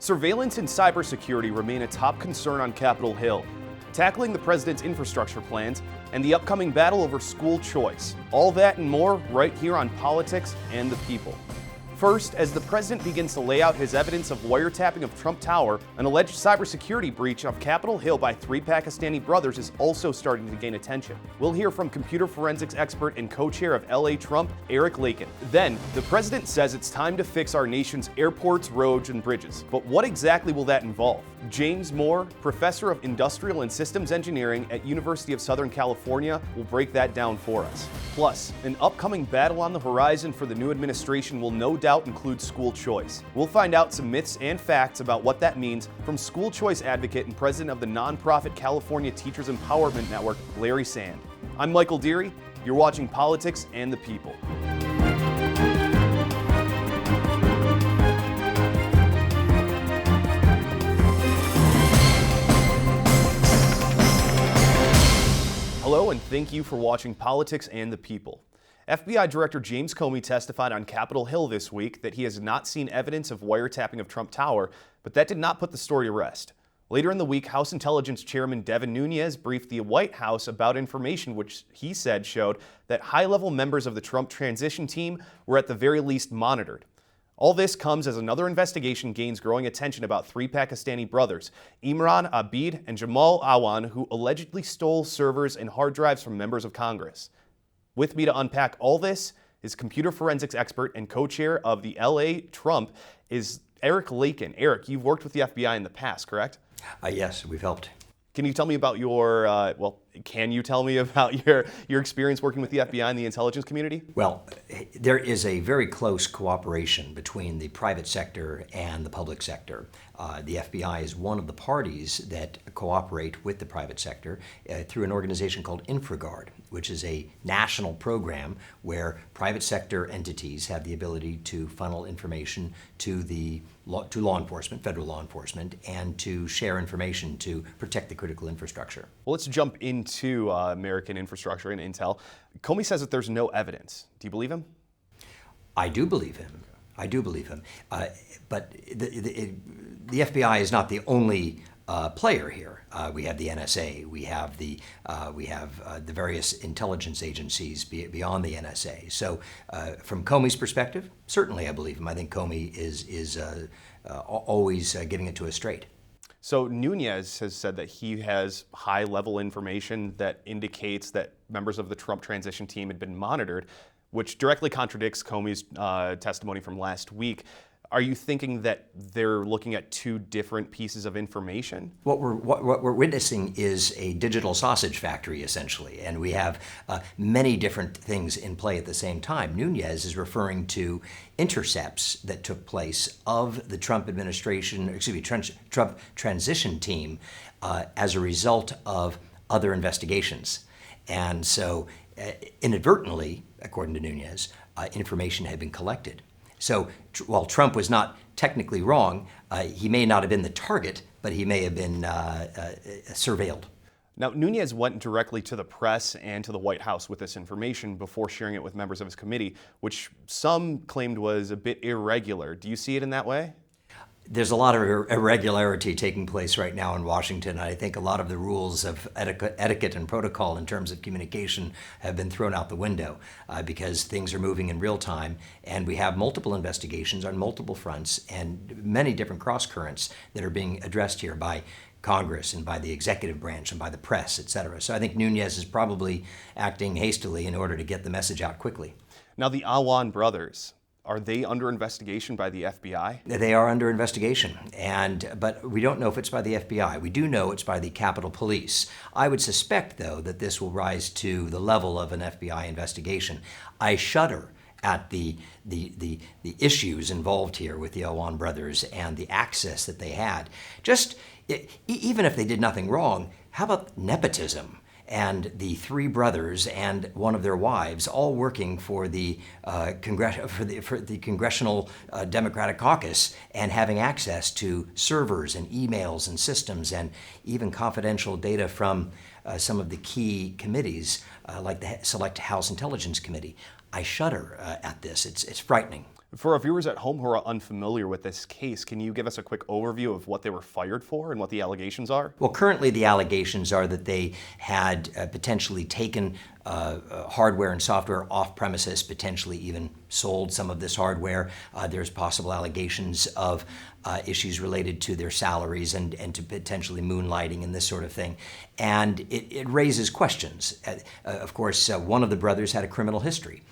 Surveillance and cybersecurity remain a top concern on Capitol Hill, tackling the president's infrastructure plans and the upcoming battle over school choice. All that and more right here on Politics and the People. First, as the president begins to lay out his evidence of wiretapping of Trump Tower, an alleged cybersecurity breach of Capitol Hill by three Pakistani brothers is also starting to gain attention. We'll hear from computer forensics expert and co-chair of LA Trump, Erik Laykin. Then, the president says it's time to fix our nation's airports, roads, and bridges. But what exactly will that involve? James Moore, professor of industrial and systems engineering at University of Southern California, will break that down for us. Plus, an upcoming battle on the horizon for the new administration will no doubt include school choice. We'll find out some myths and facts about what that means from school choice advocate and president of the nonprofit California Teachers Empowerment Network, Larry Sand. I'm Michael Deary. You're watching Politics and the People. Hello, and thank you for watching Politics and the People. FBI Director James Comey testified on Capitol Hill this week that he has not seen evidence of wiretapping of Trump Tower, but that did not put the story to rest. Later in the week, House Intelligence Chairman Devin Nunes briefed the White House about information which he said showed that high-level members of the Trump transition team were at the very least monitored. All this comes as another investigation gains growing attention about three Pakistani brothers, Imran, Abid, and Jamal Awan, who allegedly stole servers and hard drives from members of Congress. With me to unpack all this is computer forensics expert and co-chair of the LA Trump is Erik Laykin. Erik, you've worked with the FBI in the past, correct? Yes, we've helped. Can you tell me about your experience working with the FBI and the intelligence community? Well, there is a very close cooperation between the private sector and the public sector. The FBI is one of the parties that cooperate with the private sector through an organization called InfraGard, which is a national program where private sector entities have the ability to funnel information to law enforcement, federal law enforcement, and to share information to protect the critical infrastructure. Well, let's jump into American infrastructure and intel. Comey says that there's no evidence. Do you believe him? I do believe him. But the FBI is not the only player here. We have the NSA. We have the various intelligence agencies beyond the NSA. So, from Comey's perspective, certainly I believe him. I think Comey is always getting it to us straight. So Nunes has said that he has high-level information that indicates that members of the Trump transition team had been monitored, which directly contradicts Comey's testimony from last week. Are you thinking that they're looking at two different pieces of information? What we're witnessing is a digital sausage factory, essentially, and we have many different things in play at the same time. Nunes is referring to intercepts that took place of the Trump administration, Trump transition team as a result of other investigations. And so, inadvertently, according to Nunes, information had been collected. So while Trump was not technically wrong, he may not have been the target, but he may have been surveilled. Now, Nunes went directly to the press and to the White House with this information before sharing it with members of his committee, which some claimed was a bit irregular. Do you see it in that way? There's a lot of irregularity taking place right now in Washington. I think a lot of the rules of etiquette and protocol in terms of communication have been thrown out the window because things are moving in real time, and we have multiple investigations on multiple fronts and many different cross currents that are being addressed here by Congress and by the executive branch and by the press, et cetera. So I think Nunes is probably acting hastily in order to get the message out quickly. Now, the Awan brothers, are they under investigation by the FBI? They are under investigation, but we don't know if it's by the FBI. We do know it's by the Capitol Police. I would suspect, though, that this will rise to the level of an FBI investigation. I shudder at the issues involved here with the Awan brothers and the access that they had. Just even if they did nothing wrong, how about nepotism? And the three brothers and one of their wives, all working for the Congressional Democratic Caucus, and having access to servers and emails and systems and even confidential data from some of the key committees, like the Select House Intelligence Committee. I shudder at this. It's frightening. For our viewers at home who are unfamiliar with this case, can you give us a quick overview of what they were fired for and what the allegations are? Well, currently the allegations are that they had potentially taken hardware and software off premises, potentially even sold some of this hardware. There's possible allegations of issues related to their salaries and to potentially moonlighting and this sort of thing. And it raises questions. Of course, one of the brothers had a criminal history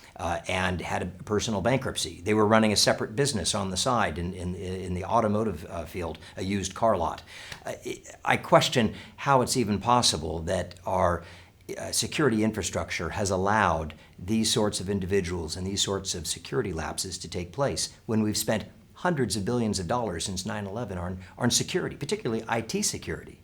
and had a personal bankruptcy. They were running a separate business on the side in the automotive field, a used car lot. I question how it's even possible that our security infrastructure has allowed these sorts of individuals and these sorts of security lapses to take place when we've spent hundreds of billions of dollars since 9/11 on security, particularly IT security.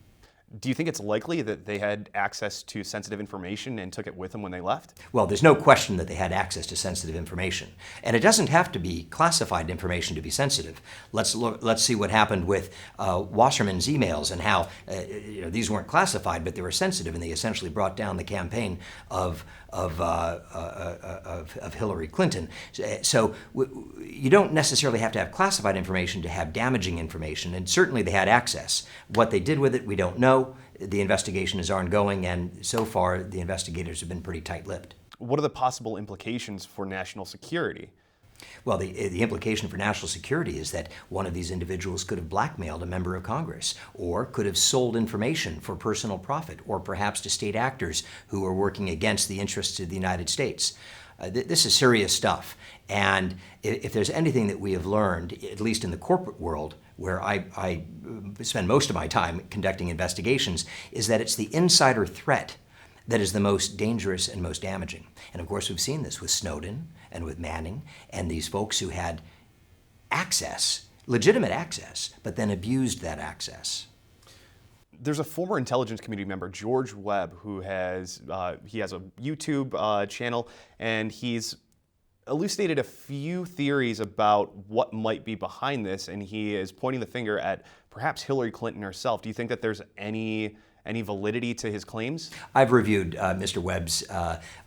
Do you think it's likely that they had access to sensitive information and took it with them when they left? Well, there's no question that they had access to sensitive information. And it doesn't have to be classified information to be sensitive. Let's see what happened with Wasserman's emails and how these weren't classified, but they were sensitive, and they essentially brought down the campaign of Hillary Clinton. So you don't necessarily have to have classified information to have damaging information, and certainly they had access. What they did with it, we don't know. The investigation is ongoing, and so far the investigators have been pretty tight-lipped. What are the possible implications for national security? Well, the implication for national security is that one of these individuals could have blackmailed a member of Congress, or could have sold information for personal profit, or perhaps to state actors who are working against the interests of the United States. This is serious stuff, and if there's anything that we have learned, at least in the corporate world, where I spend most of my time conducting investigations, is that it's the insider threat that is the most dangerous and most damaging. And of course, we've seen this with Snowden and with Manning and these folks who had access, legitimate access, but then abused that access. There's a former intelligence community member, George Webb, who has a YouTube channel, and he's elucidated a few theories about what might be behind this, and he is pointing the finger at perhaps Hillary Clinton herself. Do you think that there's any validity to his claims? I've reviewed Mr. Webb's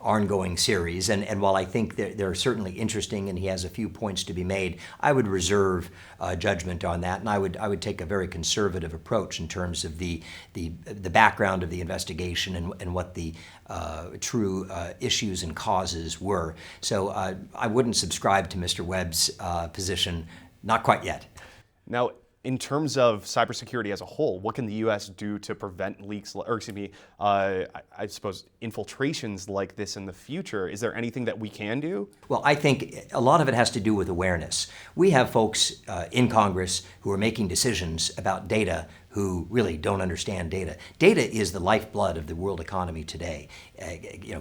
ongoing series, and while I think they're certainly interesting and he has a few points to be made, I would reserve judgment on that, and I would take a very conservative approach in terms of the background of the investigation and what the true issues and causes were. So I wouldn't subscribe to Mr. Webb's position, not quite yet. Now, in terms of cybersecurity as a whole, what can the U.S. do to prevent leaks, I suppose infiltrations like this in the future? Is there anything that we can do? Well, I think a lot of it has to do with awareness. We have folks in Congress who are making decisions about data who really don't understand data. Data is the lifeblood of the world economy today.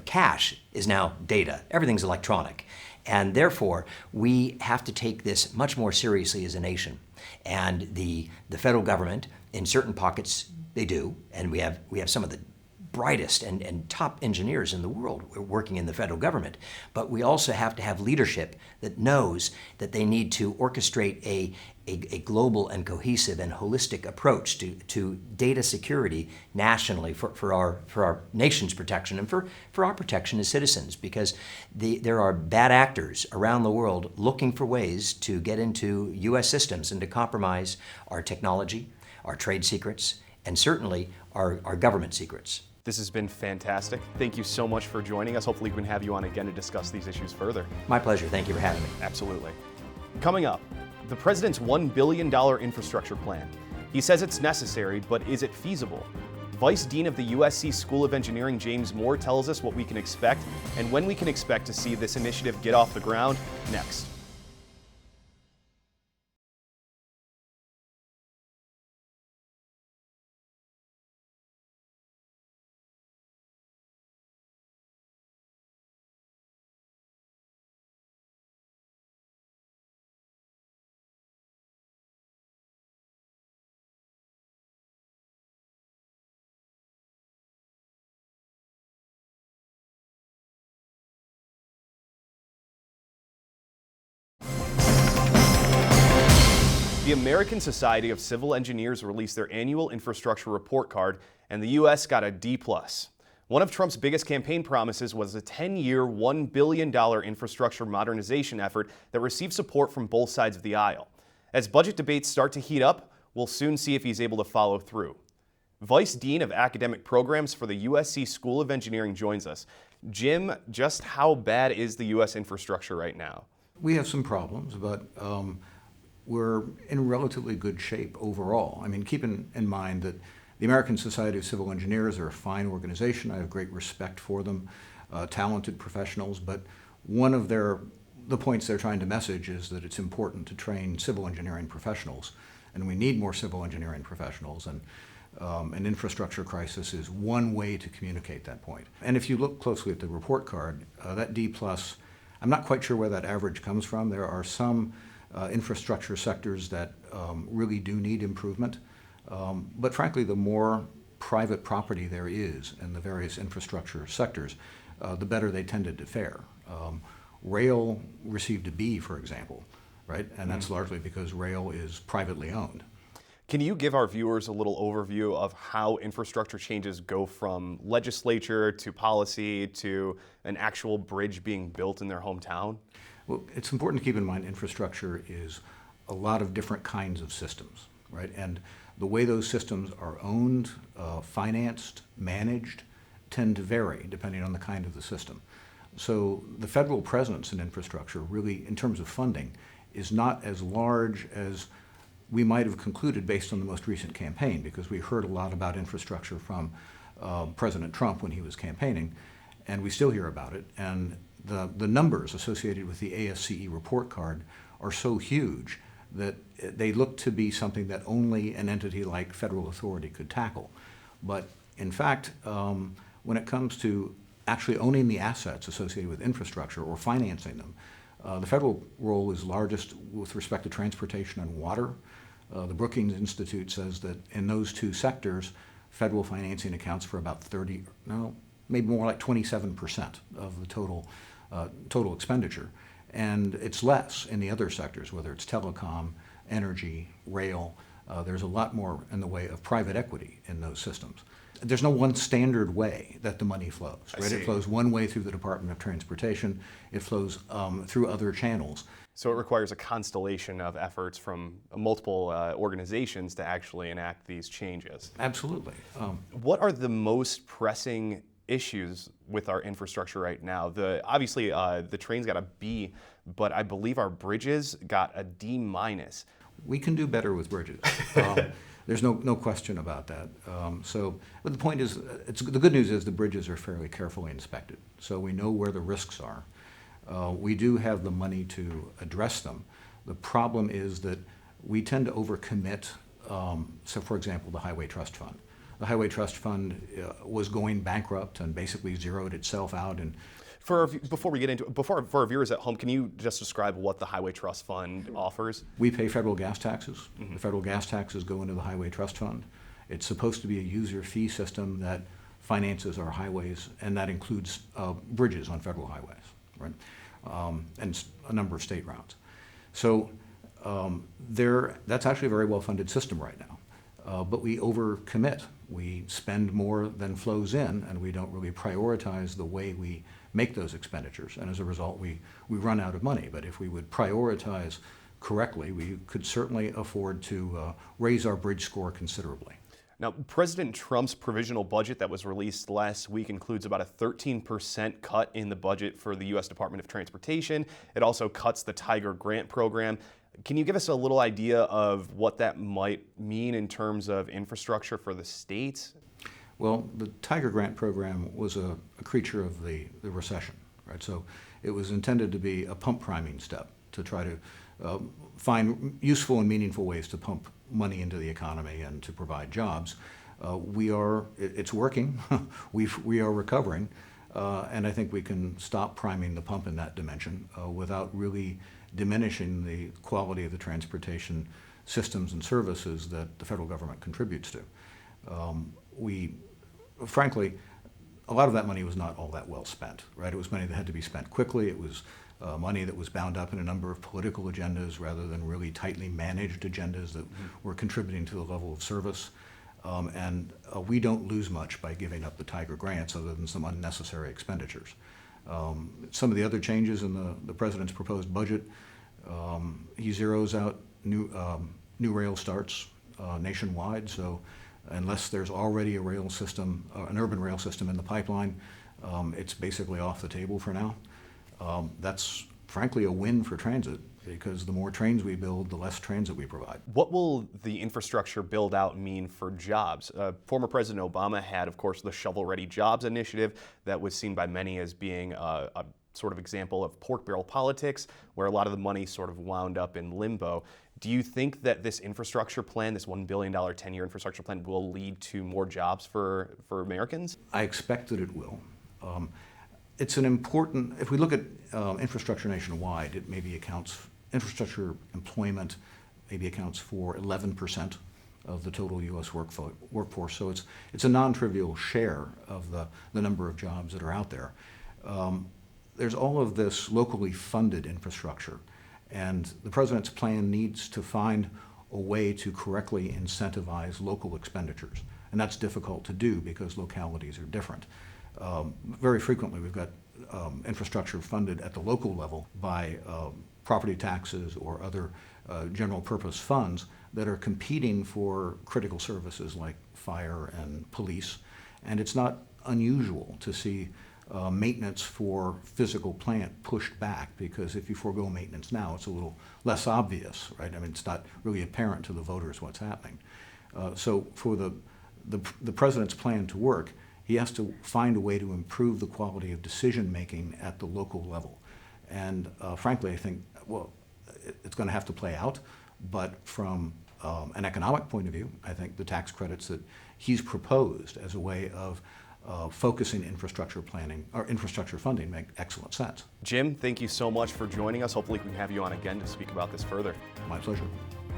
Cash is now data. Everything's electronic. And therefore, we have to take this much more seriously as a nation. And the federal government, in certain pockets, they do, and we have some of the brightest and top engineers in the world working in the federal government. But we also have to have leadership that knows that they need to orchestrate a global and cohesive and holistic approach to data security nationally for our nation's protection and for our protection as citizens, because there are bad actors around the world looking for ways to get into U.S. systems and to compromise our technology, our trade secrets, and certainly our government secrets. This has been fantastic. Thank you so much for joining us. Hopefully we can have you on again to discuss these issues further. My pleasure. Thank you for having me. Absolutely. Coming up, the president's $1 billion infrastructure plan. He says it's necessary, but is it feasible? Vice Dean of the USC School of Engineering, James Moore, tells us what we can expect and when we can expect to see this initiative get off the ground next. The American Society of Civil Engineers released their annual infrastructure report card, and the U.S. got a D+. One of Trump's biggest campaign promises was a 10-year, $1 billion infrastructure modernization effort that received support from both sides of the aisle. As budget debates start to heat up, we'll soon see if he's able to follow through. Vice Dean of Academic Programs for the USC School of Engineering joins us. Jim, just how bad is the U.S. infrastructure right now? We have some problems, but we're in relatively good shape overall. I mean, keep in mind that the American Society of Civil Engineers are a fine organization. I have great respect for them, talented professionals, but one of the points they're trying to message is that it's important to train civil engineering professionals, and we need more civil engineering professionals, and an infrastructure crisis is one way to communicate that point. And if you look closely at the report card, that D+, I'm not quite sure where that average comes from. There are some infrastructure sectors that really do need improvement, but frankly, the more private property there is in the various infrastructure sectors, the better they tended to fare. Rail received a B, for example, right? And that's largely because rail is privately owned. Can you give our viewers a little overview of how infrastructure changes go from legislature to policy to an actual bridge being built in their hometown? Well, it's important to keep in mind infrastructure is a lot of different kinds of systems, right? And the way those systems are owned, financed, managed, tend to vary depending on the kind of the system. So the federal presence in infrastructure really, in terms of funding, is not as large as we might have concluded based on the most recent campaign, because we heard a lot about infrastructure from President Trump when he was campaigning, and we still hear about it. And the numbers associated with the ASCE report card are so huge that they look to be something that only an entity like federal authority could tackle. But in fact, when it comes to actually owning the assets associated with infrastructure or financing them, the federal role is largest with respect to transportation and water. The Brookings Institute says that in those two sectors, federal financing accounts for about maybe more like 27% of the total expenditure. And it's less in the other sectors, whether it's telecom, energy, rail. There's a lot more in the way of private equity in those systems. There's no one standard way that the money flows, right? It flows one way through the Department of Transportation. It flows through other channels. So it requires a constellation of efforts from multiple organizations to actually enact these changes. Absolutely. What are the most pressing issues with our infrastructure right now? Obviously, the trains got a B, but I believe our bridges got a D-. We can do better with bridges. There's no question about that. But the point is, the good news is the bridges are fairly carefully inspected, so we know where the risks are. We do have the money to address them. The problem is that we tend to overcommit. So, for example, the Highway Trust Fund. The Highway Trust Fund was going bankrupt and basically zeroed itself out. And before we get into it, for our viewers at home, can you just describe what the Highway Trust Fund offers? We pay federal gas taxes. The federal gas taxes go into the Highway Trust Fund. It's supposed to be a user fee system that finances our highways, and that includes bridges on federal highways, right? And a number of state routes. So that's actually a very well-funded system right now. But we overcommit. We spend more than flows in, and we don't really prioritize the way we make those expenditures. And as a result, we run out of money. But if we would prioritize correctly, we could certainly afford to raise our bridge score considerably. Now, President Trump's provisional budget that was released last week includes about a 13% cut in the budget for the U.S. Department of Transportation. It also cuts the Tiger Grant program. Can you give us a little idea of what that might mean in terms of infrastructure for the states? Well, the Tiger Grant program was a creature of the recession, right? So it was intended to be a pump priming step to try to find useful and meaningful ways to pump money into the economy and to provide jobs. It's working. we are recovering, and I think we can stop priming the pump in that dimension without really diminishing the quality of the transportation systems and services that the federal government contributes to. Frankly, a lot of that money was not all that well spent, right? It was money that had to be spent quickly. It was money that was bound up in a number of political agendas rather than really tightly managed agendas that were contributing to the level of service. We don't lose much by giving up the Tiger grants other than some unnecessary expenditures. Some of the other changes in the president's proposed budget, he zeroes out new rail starts nationwide. So unless there's already a rail system, an urban rail system in the pipeline, it's basically off the table for now. That's frankly a win for transit, because the more trains we build, the less transit we provide. What will the infrastructure build out mean for jobs? Former President Obama had, of course, the shovel-ready jobs initiative that was seen by many as being a sort of example of pork barrel politics, where a lot of the money sort of wound up in limbo. Do you think that this infrastructure plan, this $1 billion 10-year infrastructure plan, will lead to more jobs for Americans? I expect that it will. It's an important, if we look at infrastructure nationwide, it maybe infrastructure employment maybe accounts for 11% of the total U.S. workforce. So it's a non-trivial share of the number of jobs that are out there. There's all of this locally funded infrastructure, and the president's plan needs to find a way to correctly incentivize local expenditures. And that's difficult to do because localities are different. Very frequently we've got infrastructure funded at the local level by property taxes or other general purpose funds that are competing for critical services like fire and police. And it's not unusual to see maintenance for physical plant pushed back, because if you forego maintenance now, it's a little less obvious, right? I mean, it's not really apparent to the voters what's happening. So for the president's plan to work, he has to find a way to improve the quality of decision-making at the local level. And frankly, I think, well, it's going to have to play out, but from an economic point of view, I think the tax credits that he's proposed as a way of focusing infrastructure planning or infrastructure funding make excellent sense. Jim, thank you so much for joining us. Hopefully we can have you on again to speak about this further. My pleasure.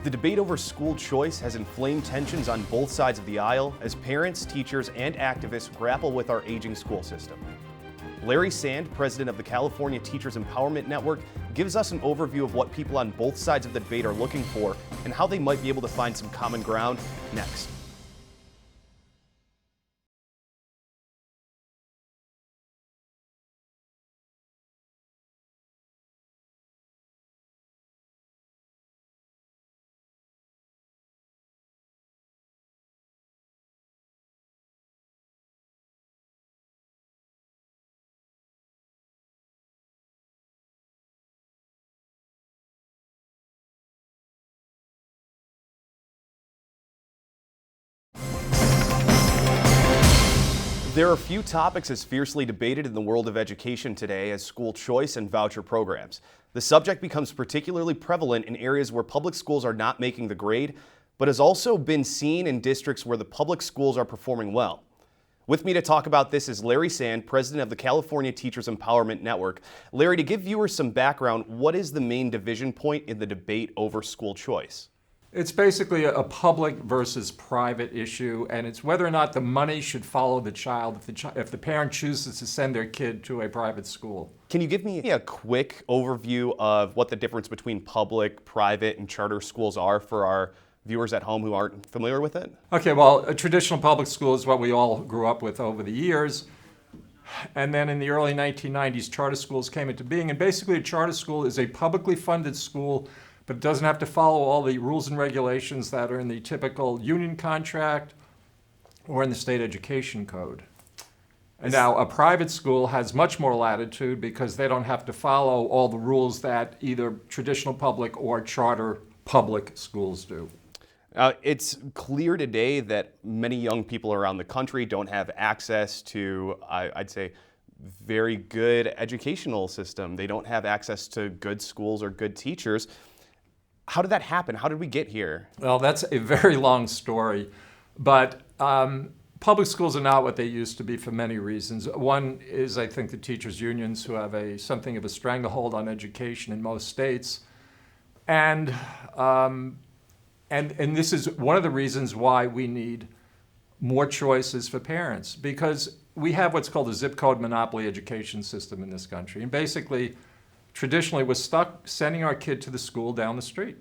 The debate over school choice has inflamed tensions on both sides of the aisle as parents, teachers, and activists grapple with our aging school system. Larry Sand, president of the California Teachers Empowerment Network, gives us an overview of what people on both sides of the debate are looking for and how they might be able to find some common ground next. There are few topics as fiercely debated in the world of education today as school choice and voucher programs. The subject becomes particularly prevalent in areas where public schools are not making the grade, but has also been seen in districts where the public schools are performing well. With me to talk about this is Larry Sand, president of the California Teachers Empowerment Network. Larry, to give viewers some background, what is the main division point in the debate over school choice? It's basically a public versus private issue, and it's whether or not the money should follow the child if the parent chooses to send their kid to a private school. Can you give me a quick overview of what the difference between public, private, and charter schools are for our viewers at home who aren't familiar with it? Okay, well, a traditional public school is what we all grew up with over the years. And then in the early 1990s, charter schools came into being. And basically, a charter school is a publicly funded school, but it doesn't have to follow all the rules and regulations that are in the typical union contract or in the state education code. And now a private school has much more latitude because they don't have to follow all the rules that either traditional public or charter public schools do. It's clear today that many young people around the country don't have access to, I'd say, very good educational system. They don't have access to good schools or good teachers. How did that happen? How did we get here? Well, that's a very long story, but public schools are not what they used to be for many reasons. One is, I think, the teachers' unions, who have something of a stranglehold on education in most states. And this is one of the reasons why we need more choices for parents, because we have what's called a zip code monopoly education system in this country. And basically, traditionally, we're stuck sending our kid to the school down the street.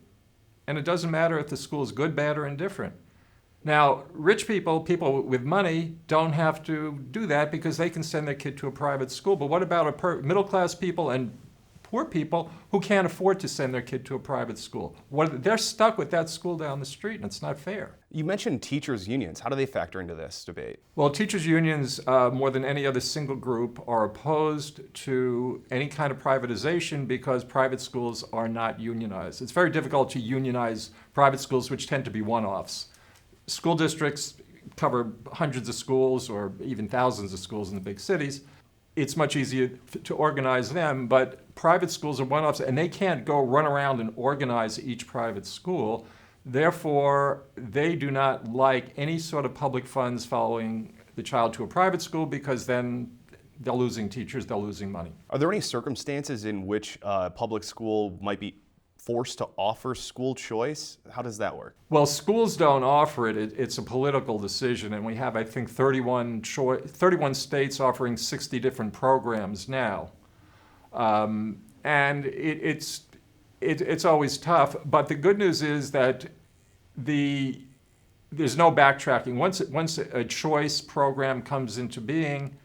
And it doesn't matter if the school is good, bad, or indifferent. Now, rich people, people with money, don't have to do that because they can send their kid to a private school. But what about middle-class people and poor people who can't afford to send their kid to a private school? They're stuck with that school down the street, and it's not fair. You mentioned teachers' unions. How do they factor into this debate? Well, teachers' unions, more than any other single group, are opposed to any kind of privatization because private schools are not unionized. It's very difficult to unionize private schools, which tend to be one-offs. School districts cover hundreds of schools or even thousands of schools in the big cities. It's much easier to organize them, but private schools are one-offs, and they can't go run around and organize each private school. Therefore, they do not like any sort of public funds following the child to a private school because then they're losing teachers, they're losing money. Are there any circumstances in which a public school might be forced to offer school choice? How does that work? Well, schools don't offer it. It's a political decision, and we have, I think, 31 states offering 60 different programs now. And it's always tough, but the good news is that there's no backtracking. Once a choice program comes into being,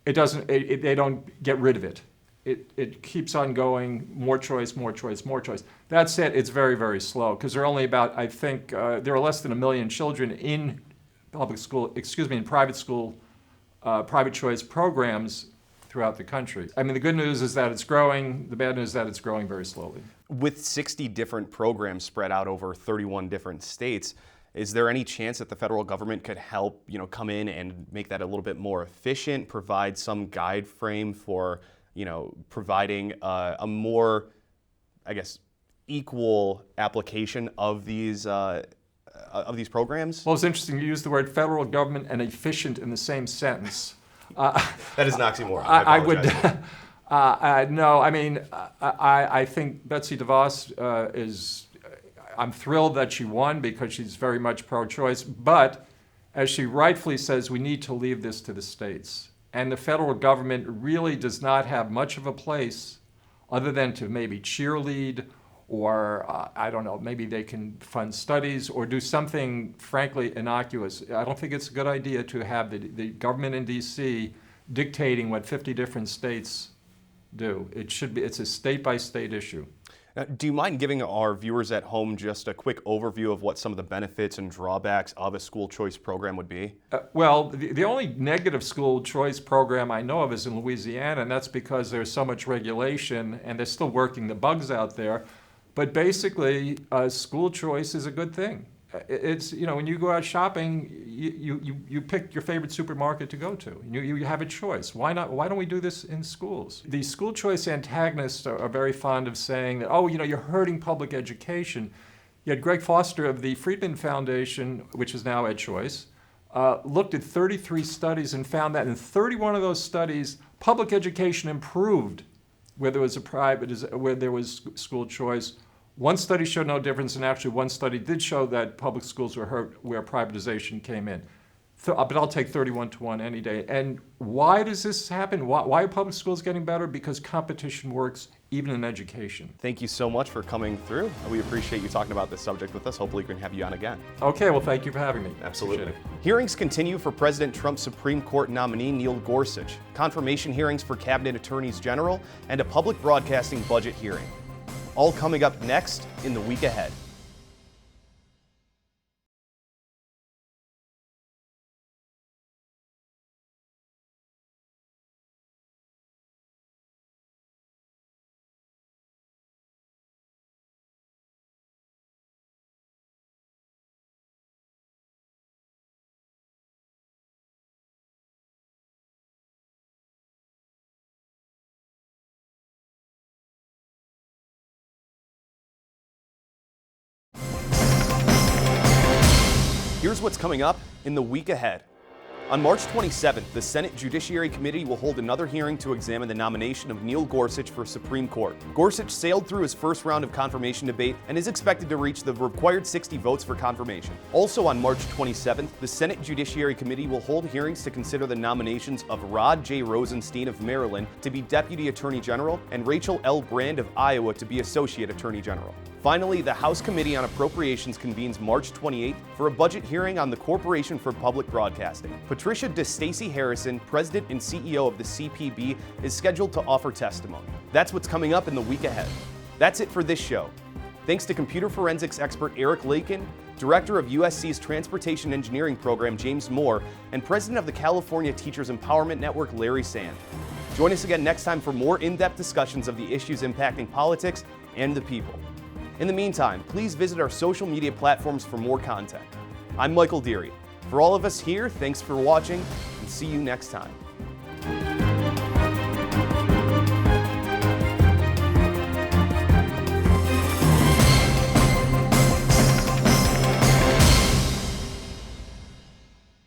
they don't get rid of it. It keeps on going, more choice, more choice, more choice. That said, it's very, very slow because there are only about, I think, there are less than 1 million children in private school, private choice programs throughout the country. I mean, the good news is that it's growing. The bad news is that it's growing very slowly. With 60 different programs spread out over 31 different states, is there any chance that the federal government could help, come in and make that a little bit more efficient, provide some guide frame for providing a more, equal application of these programs? Well, it's interesting you use the word federal government and efficient in the same sentence. That is an oxymoron. I would. No, I mean, I think Betsy DeVos is. I'm thrilled that she won because she's very much pro-choice. But as she rightfully says, we need to leave this to the states. And the federal government really does not have much of a place other than to maybe cheerlead or, I don't know, maybe they can fund studies or do something, frankly, innocuous. I don't think it's a good idea to have the government in D.C. dictating what 50 different states do. It's a state-by-state issue. Now, do you mind giving our viewers at home just a quick overview of what some of the benefits and drawbacks of a school choice program would be? Well, the only negative school choice program I know of is in Louisiana, and that's because there's so much regulation and they're still working the bugs out there. But basically, school choice is a good thing. It's, when you go out shopping, you pick your favorite supermarket to go to. You have a choice. Why not? Why don't we do this in schools? The school choice antagonists are very fond of saying that, you're hurting public education. Yet Greg Foster of the Friedman Foundation, which is now EdChoice, looked at 33 studies and found that in 31 of those studies, public education improved where there was where there was school choice. One study showed no difference, and actually one study did show that public schools were hurt where privatization came in. But I'll take 31-1 any day. And why does this happen? Why are public schools getting better? Because competition works, even in education. Thank you so much for coming through. We appreciate you talking about this subject with us. Hopefully we can have you on again. Okay, well, thank you for having me. Absolutely. Hearings continue for President Trump's Supreme Court nominee, Neil Gorsuch, confirmation hearings for cabinet attorneys general, and a public broadcasting budget hearing. All coming up next in the week ahead. Here's what's coming up in the week ahead. On March 27th, the Senate Judiciary Committee will hold another hearing to examine the nomination of Neil Gorsuch for Supreme Court. Gorsuch sailed through his first round of confirmation debate and is expected to reach the required 60 votes for confirmation. Also on March 27th, the Senate Judiciary Committee will hold hearings to consider the nominations of Rod J. Rosenstein of Maryland to be Deputy Attorney General and Rachel L. Brand of Iowa to be Associate Attorney General. Finally, the House Committee on Appropriations convenes March 28th for a budget hearing on the Corporation for Public Broadcasting. Patricia DeStacey Harrison, President and CEO of the CPB, is scheduled to offer testimony. That's what's coming up in the week ahead. That's it for this show. Thanks to computer forensics expert Erik Laykin, Director of USC's Transportation Engineering Program James Moore, and President of the California Teachers Empowerment Network Larry Sand. Join us again next time for more in-depth discussions of the issues impacting politics and the people. In the meantime, please visit our social media platforms for more content. I'm Michael Deary. For all of us here, thanks for watching, and see you next time.